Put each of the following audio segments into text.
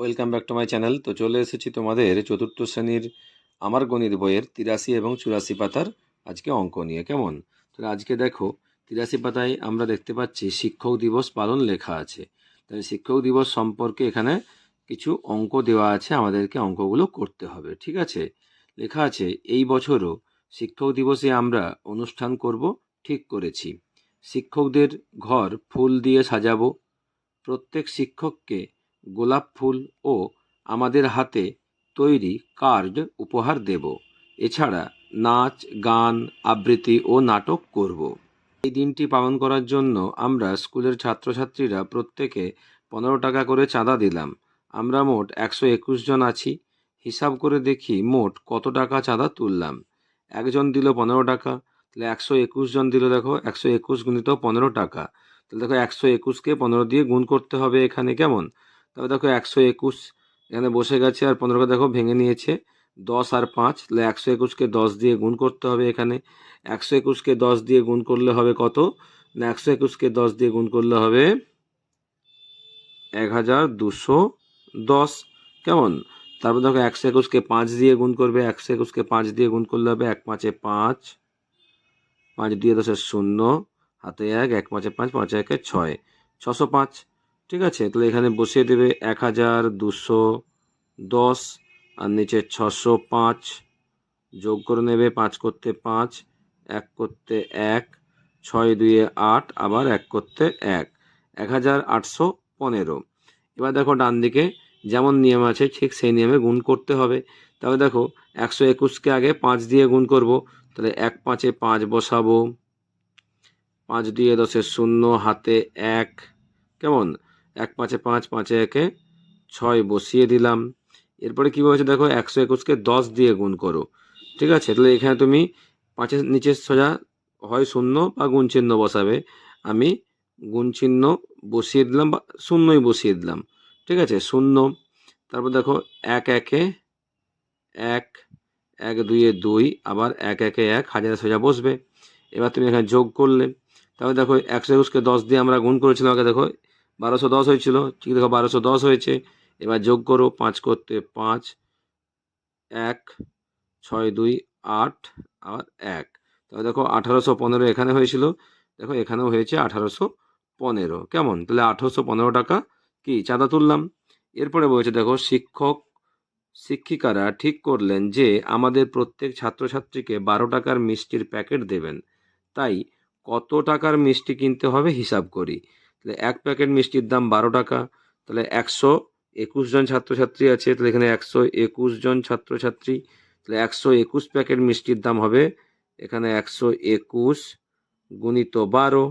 Welcome back to my channel. তো চলে এসেছি তোমাদের চতুর্থ শ্রেণীর আমার গণিত বইয়ের 83 এবং 84 পাতার আজকে অঙ্ক নিয়ে। কেমন? তো আজকে দেখো 83 পাতায় আমরা দেখতে পাচ্ছি শিক্ষক দিবস পালন লেখা আছে। তাই শিক্ষক দিবস সম্পর্কে এখানে কিছু অঙ্ক দেওয়া আছে, আমাদেরকে অঙ্কগুলো করতে হবে। ঠিক আছে? লেখা আছে, এই বছরও শিক্ষক দিবসে আমরা অনুষ্ঠান করব ঠিক করেছি। শিক্ষকদের ঘর ফুল দিয়ে সাজাবো। প্রত্যেক শিক্ষককে গোলাপ ফুল ও আমাদের হাতে তৈরি কার্ড উপহার দেব। এছাড়া নাচ, গান, আবৃত্তি ও নাটক করব। এই দিনটি পালন করার জন্য আমরা স্কুলের ছাত্রছাত্রীরা প্রত্যেকে 15 টাকা করে চাঁদা দিলাম। আমরা মোট 121 জন আছি। হিসাব করে দেখি মোট কত টাকা চাঁদা তুললাম। একজন দিল 15 টাকা, তাহলে 121 জন দিল। দেখো 121 গুণিত 15 টাকা, তাহলে দেখো 121কে 15 দিয়ে গুণ করতে হবে এখানে। কেমন? তবে দেখো 121 এখানে বসে গেছে, আর 15কে দেখো ভেঙে নিয়েছে 10 আর 5, তাহলে 121কে 10 দিয়ে গুণ করতে হবে এখানে। 121কে 10 দিয়ে গুণ করলে হবে কত না, 121কে 10 দিয়ে গুণ করলে হবে 1210। কেমন? তারপর দেখো 121কে 5 দিয়ে গুণ করবে। 121কে 5 দিয়ে গুণ করলে হবে 1 5 5, 5 দিয়ে 10 শূন্য, হাতে 1, 1 5 5, 5 1 6, 605। ঠিক আছে? তাহলে এখানে বসিয়ে দেবে 1210 আর নিচে 605। যোগ করে নেবে 5 করতে 5, 1 করতে 1, 6 2 8, আবার 1 করতে 1, 1815। এবার দেখো ডান দিকে যেমন নিয়ম আছে ঠিক সেই নিয়মে গুণ করতে হবে। তবে দেখো 121কে আগে 5 দিয়ে গুণ করব, তাহলে 1 5 5 বসাবো, 5 দিয়ে 10 শূন্য, হাতে 1। কেমন? 1 5 5, 5 1 6 বসিয়ে দিলাম। এরপরে কী বলেছে দেখো 121কে 10 দিয়ে গুণ করো। ঠিক আছে? তাহলে এখানে তুমি 5-এর নিচে সোজা হয় শূন্য বা গুণ চিহ্ন বসাবে। আমি গুণ চিহ্ন বসিয়ে দিলাম বা শূন্যই বসিয়ে দিলাম। ঠিক আছে? শূন্য। তারপর দেখো 1 1 1, 1 2 2, আবার 1 1 1, হাজারে সোজা বসবে। এবার তুমি এখানে যোগ করলে, তাহলে দেখো 121কে 10 দিয়ে আমরা গুণ করেছিলাম আগে। দেখো 1210 হয়েছিল, ঠিক দেখো 1210 হয়েছে। এবার যোগ করো, 5 করতে 5, 1 6 2 8, আর 1। তাহলে দেখো 1815 এখানে হয়েছিল, দেখো এখানেও হয়েছে 1815। কেমন? তাহলে 1815 টাকা কি চাঁদা তুললাম। এরপরে বলেছে দেখো শিক্ষিকারা ঠিক করলেন যে আমাদের প্রত্যেক ছাত্রছাত্রীকে 12 টাকার মিষ্টির প্যাকেট দেবেন। তাই কত টাকার মিষ্টি কিনতে হবে হিসাব করি। তাহলে এক প্যাকেট মিষ্টির দাম 12 টাকা, তাহলে 121 জন ছাত্রছাত্রী আছে, তাহলে এখানে 121 জন ছাত্রছাত্রী, তাহলে 121 প্যাকেট মিষ্টির দাম হবে এখানে 121 গুণিত 12।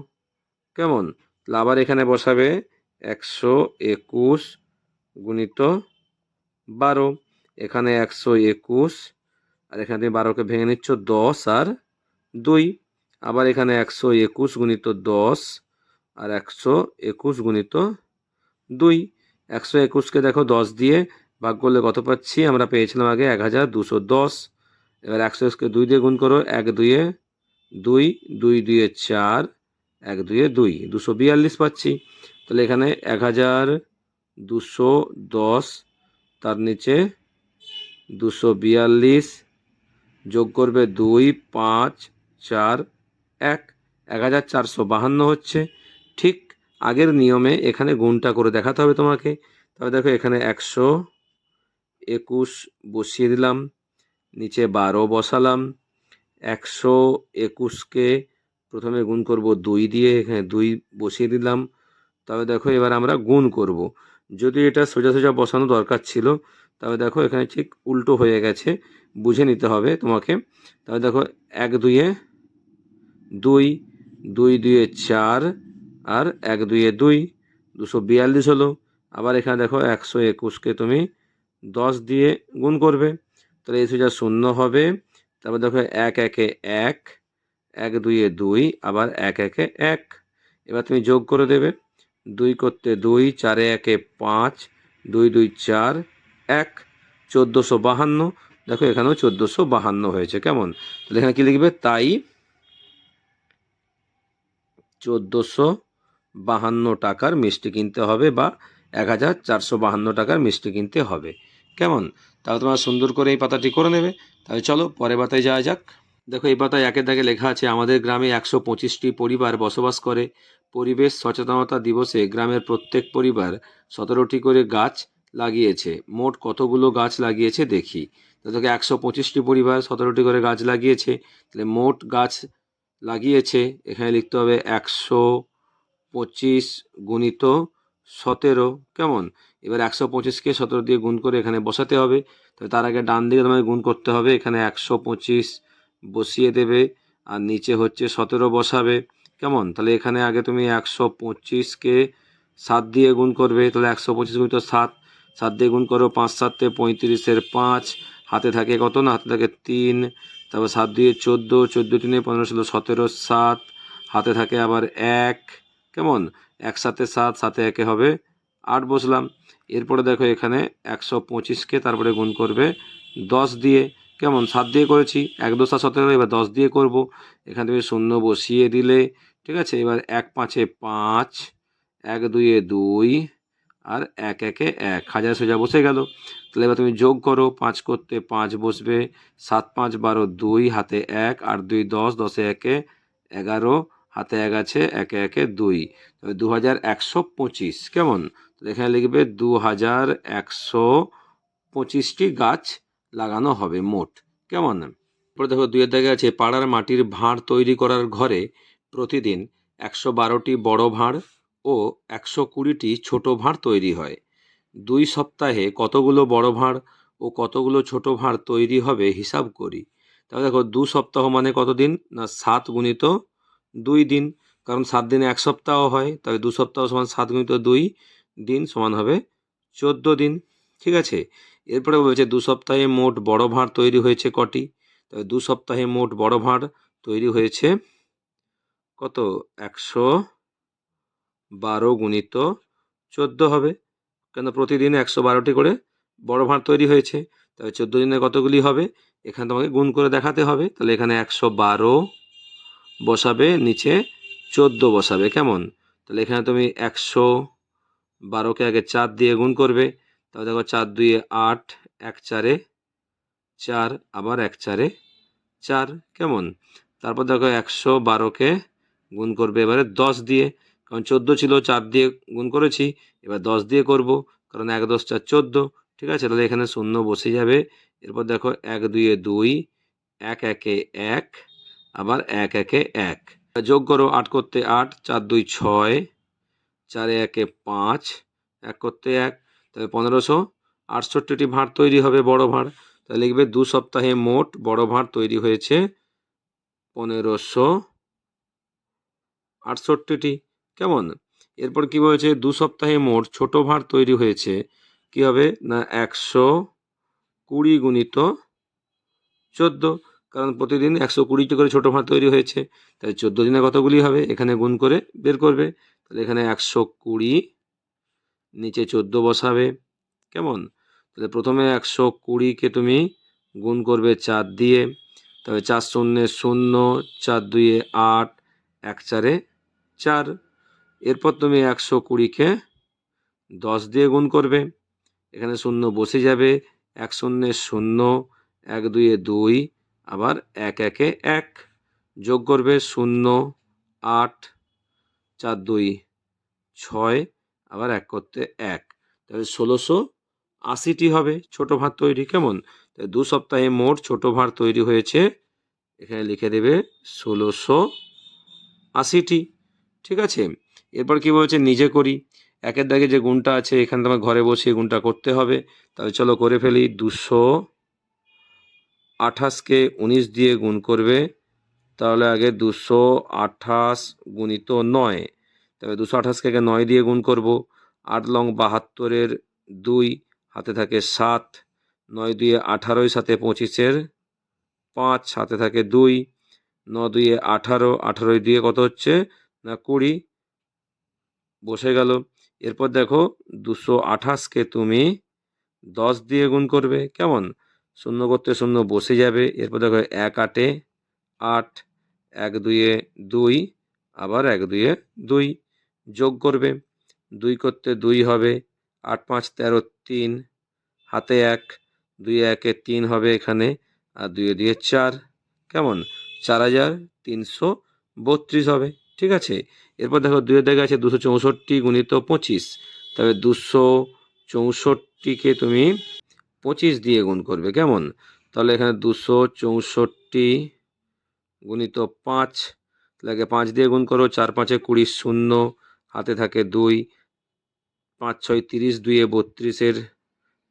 কেমন? তাহলে আবার এখানে বসাবে 121 গুণিত 12। এখানে 121, আর এখানে তুমি 12কে ভেঙে নিচ্ছ 10 আর 2। আবার এখানে 121 গুণিত 10 আর 121 গুণিত 2। 121কে দেখো 10 দিয়ে ভাগ করলে কত পাচ্ছি? আমরা পেয়েছিলাম আগে 1210। এবার 121কে 2 দিয়ে গুণ করো, 1 2 2, 2 2 4, 1 2 2, 242 পাচ্ছি। তাহলে এখানে 1210, তার নিচে 242, যোগ করবে 2 5 4 1, 1452 হচ্ছে। ঠিক আগের নিয়মে এখানে গুণটা করে দেখাতে হবে তোমাকে। তবে দেখো এখানে 121 বসিয়ে দিলাম, নিচে 12 বসালাম। 121কে প্রথমে গুণ করব 2 দিয়ে, এখানে 2 বসিয়ে দিলাম। তবে দেখো এবার আমরা গুণ করব। যদি এটা সোজা সোজা বসানো দরকার ছিল, তবে দেখো এখানে ঠিক উল্টো হয়ে গেছে, বুঝে নিতে হবে তোমাকে। তবে দেখো 1 2 2, 2 2 4, আর 1 2 2, 242 হলো। আবার এখানে দেখো 121কে তুমি 10 দিয়ে গুণ করবে, তাহলে এই সোজা শূন্য হবে। তারপর দেখো 1 1 1, 1 2 2, আবার 1 1 1। এবার তুমি যোগ করে দেবে, 2 করতে 2, 4 1 5, 2 2 4, 1, 1452। দেখো এখানেও 1452 হয়েছে। কেমন? তাহলে এখানে কি লিখবে? তাই 1452 টাকার মিষ্টি কিনতে হবে, বা 1452 টাকার মিষ্টি কিনতে হবে। কেমন? তাহলে তোমরা সুন্দর করে এই পাতাটি করে নেবে। তাহলে চলো পরের পাতায় যাওয়া যাক। দেখো এই পাতায় একের দাগে লেখা আছে, আমাদের গ্রামে 125টি পরিবার বসবাস করে। পরিবেশ সচেতনতা দিবসে গ্রামের প্রত্যেক পরিবার 17টি করে গাছ লাগিয়েছে। মোট কতগুলো গাছ লাগিয়েছে দেখি। তো দেখো 125টি পরিবার 17টি করে গাছ লাগিয়েছে, তাহলে মোট গাছ লাগিয়েছে এখানে লিখতে হবে 125 গুণিত 17। কেমন? এবার 125কে 17 দিয়ে গুণ করে এখানে বসাতে হবে। তবে তার আগে ডান দিকে তোমায় গুণ করতে হবে। এখানে 125 বসিয়ে দেবে আর নিচে হচ্ছে 17 বসাবে। কেমন? তাহলে এখানে আগে তুমি 125কে 7 দিয়ে গুণ করবে। তাহলে 125 গুণিত 7, 7 দিয়ে গুণ করো, 5 7 35-এর 5, হাতে থাকে কত না, হাতে থাকে 3, তারপর 7 দিয়ে 14, 14 3 15 16 17, 7 হাতে থাকে আবার 1। কেমন? 1 7 7, 7 1 হবে 8 বসলাম। এরপরে দেখো এখানে 125কে তারপরে গুণ করবে 10 দিয়ে। কেমন? 7 দিয়ে করেছি, 1 2 7 17, এবার 10 দিয়ে করব। এখানে তুমি শূন্য বসিয়ে দিলে, ঠিক আছে। এবার 1 5 5, 1 2 2 আর 1 1 1, হাজার সোজা বসে গেল। তাহলে এবার তুমি যোগ করো, 5 করতে 5 বসবে, 7 5 12 2, হাতে 1, 8 2 10, 10 1 11, হাতে 1 আছে, 1 1 2, তবে 2125। কেমন? এখানে লিখবে 2125টি গাছ লাগানো হবে মোট। কেমন? এরপরে দেখো 2-এর দাগে আছে, পাড়ার মাটির ভাঁড় তৈরি করার ঘরে প্রতিদিন 112টি বড় ভাঁড় ও 120টি ছোট ভাঁড় তৈরি হয়। 2 সপ্তাহে কতগুলো বড় ভাঁড় ও কতগুলো ছোট ভাঁড় তৈরি হবে হিসাব করি। তাহলে দেখো 2 সপ্তাহ মানে কতদিন না, 7 গুণিত 2 দিন, কারণ 7 দিনে 1 সপ্তাহ হয়। তবে 2 সপ্তাহ সমান 7 গুণিত 2 দিন সমান হবে 14 দিন। ঠিক আছে। এরপরে বলেছে 2 সপ্তাহে মোট বড় ভাঁড় তৈরি হয়েছে কটি। তবে 2 সপ্তাহে মোট বড় ভাঁড় তৈরি হয়েছে কত, 112 গুণিত 14 হবে, কেন প্রতিদিন 112টি করে বড় ভাঁড় তৈরি হয়েছে। তাহলে 14 দিনে কতগুলি হবে এখানে তোমাকে গুণ করে দেখাতে হবে। তাহলে এখানে 112 বসাবে, নিচে 14 বসাবে। কেমন? তাহলে এখানে তুমি 112কে আগে 4 দিয়ে গুণ করবে। তাহলে দেখো 4 2 8, 1 4 4, আবার 1 4 4। কেমন? তারপর দেখো 112কে গুণ করবে এবারে 10 দিয়ে, কারণ 14 ছিল, 4 দিয়ে গুণ করেছি, এবার 10 দিয়ে করব, কারণ 1 10 4 14। ঠিক আছে। তাহলে এখানে শূন্য বসে যাবে। এরপর দেখো 1 2 2, 1 1 1, আবার 1 1 1, যোগ করো, 8 করতে 8, 4 2 6, 4 1 5, 1 করতে 1, তাহলে 1568টি ভাঁড় তৈরি হবে বড় ভাঁড়। তাহলে লিখবে 2 সপ্তাহে মোট বড় ভাঁড় তৈরি হয়েছে 1568টি। কেমন? এরপর কি বলেছে, 2 সপ্তাহে মোট ছোট ভাঁড় তৈরি হয়েছে কি হবে না, 120 গুণিত 14, কারণ প্রতিদিন 120টি করে ছোট ভাঁড় তৈরি হয়েছে। তাই 14 দিনে কতগুলি হবে এখানে গুণ করে বের করবে। তাহলে এখানে 120, নিচে 14 বসাবে। কেমন? তাহলে প্রথমে 120কে তুমি গুণ করবে 4 দিয়ে, তবে 4 শূন্যে 0, 4 2 8, 1 4 4। এরপর তুমি 120কে 10 দিয়ে গুণ করবে, এখানে শূন্য বসে যাবে, 1 শূন্যে 0, 1 2 2, আবার 1 1 1, যোগ করবে 0 8, 4 2 6, আবার 1 করতে 1, তাহলে 1680টি হবে ছোট ভাঁড় তৈরি। কেমন? তাই 2 সপ্তাহে মোট ছোট ভাঁড় তৈরি হয়েছে, এখানে লিখে দেবে 1680টি। ঠিক আছে। এরপর কি বলছে, নিজে করি। 1-এর দাগে যে গুণটা আছে এখানে তোমার ঘরে বসে গুণটা করতে হবে। তাহলে চলো করে ফেলি। 228কে 19 দিয়ে গুণ করবে। তাহলে আগে 228 গুণিত 9, তবে 228কে আগে 9 দিয়ে গুণ করব। 8 লং 72-এর 2, হাতে থাকে 7, 9 2 18, সাথে 25-এর 5, হাতে থাকে 2, 9 2 18, 18 দিয়ে কত হচ্ছে না 20, বসে গেল। এরপর দেখো 228কে তুমি 10 দিয়ে গুণ করবে। কেমন? শূন্য করতে শূন্য বসে যাবে। এরপর দেখো 1 8 8, 1 2 2, আবার 1 2 2, যোগ করবে, 2 করতে 2 হবে, 8 5 13 3 হাতে 1 2 1 3 হবে এখানে আর 2 2 4 কেমন 4332 হবে ঠিক আছে। এরপর দেখো 2 এর আছে 264 গুণিত 25 তবে 264কে তুমি 25 দিয়ে গুণ করবে কেমন তাহলে এখানে 264 গুণিত 5 তাহলে 5 দিয়ে গুণ করো 4 5 20 শূন্য হাতে থাকে 2 5 6 30 2 32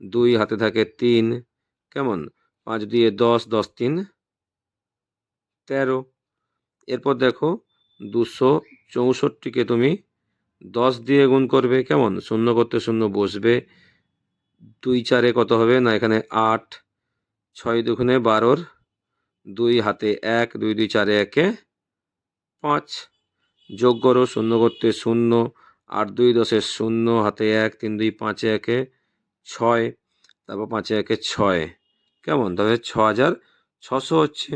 2 হাতে থাকে 3 কেমন 5 2 10 10 3 13 এরপর দেখো 264কে তুমি 10 দিয়ে গুণ করবে কেমন শূন্য করতে শূন্য বসবে 2 4 কত হবে না এখানে 8 6 দুগুণে 12 2 হাতে 1 2 2 4 1 5 যোগ করো শূন্য করতে শূন্য 8 2 10 শূন্য হাতে 1 3 2 5 1 6 তারপর 5 1 6 কেমন তাহলে 6600 হচ্ছে।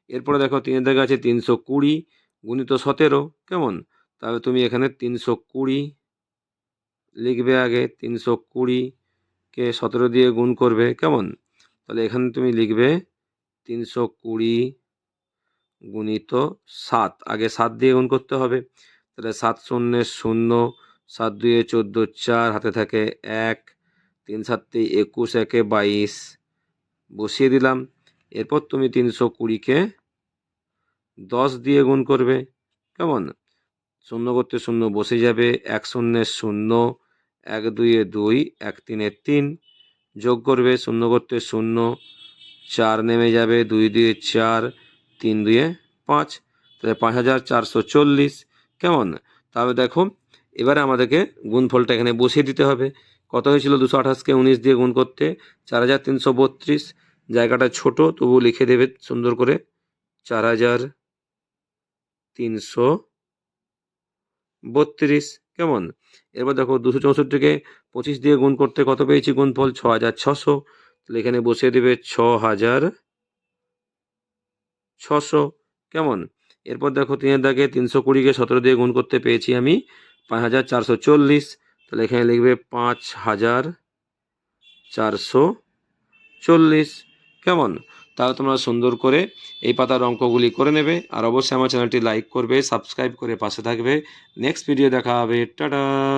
এরপরে দেখো 3 এর আছে 320 গুণিত 17 কেমন তাহলে তুমি এখানে 320 লিখবে আগে 320কে 17 দিয়ে গুণ করবে কেমন তাহলে এখানে তুমি লিখবে 320 গুণিত 7 আগে 7 দিয়ে গুণ করতে হবে তাহলে 7 শূন্য শূন্য 7 2 14 4 হাতে থাকে 1 3 7 21 1 22 বসিয়ে দিলাম। এরপর তুমি 320কে 10 দিয়ে গুণ করবে কেমন শূন্য করতে শূন্য বসে যাবে 1 শূন্য শূন্য 1 2 2 1 3 3 যোগ করবে শূন্য করতে শূন্য 4 নেমে যাবে 2 2 4 3 2 5 তাহলে 5440 কেমন তাহলে দেখো এবারে আমাদেরকে গুণফলটা এখানে বসিয়ে দিতে হবে কত হয়েছিল 228কে 19 দিয়ে গুণ করতে 4332 জায়গাটা ছোট তবু লিখে দেবে সুন্দর করে 4332 কেমন এরপর দেখো 264কে 25 দিয়ে গুণ করতে কত পেয়েছি গুণফল 6600 তাহলে এখানে বসিয়ে দেবে 6600 কেমন এরপর দেখো 3 দাগে 320কে 17 দিয়ে গুণ করতে পেয়েছি আমি 5440 তাহলে এখানে লিখবে 5440 কেমন তাহলে তোমরা সুন্দর করে এই পাতার অঙ্কগুলি করে নেবে আর অবশ্যই আমার চ্যানেলটি লাইক করবে সাবস্ক্রাইব করে পাশে থাকবে নেক্সট ভিডিও দেখা হবে টাটা।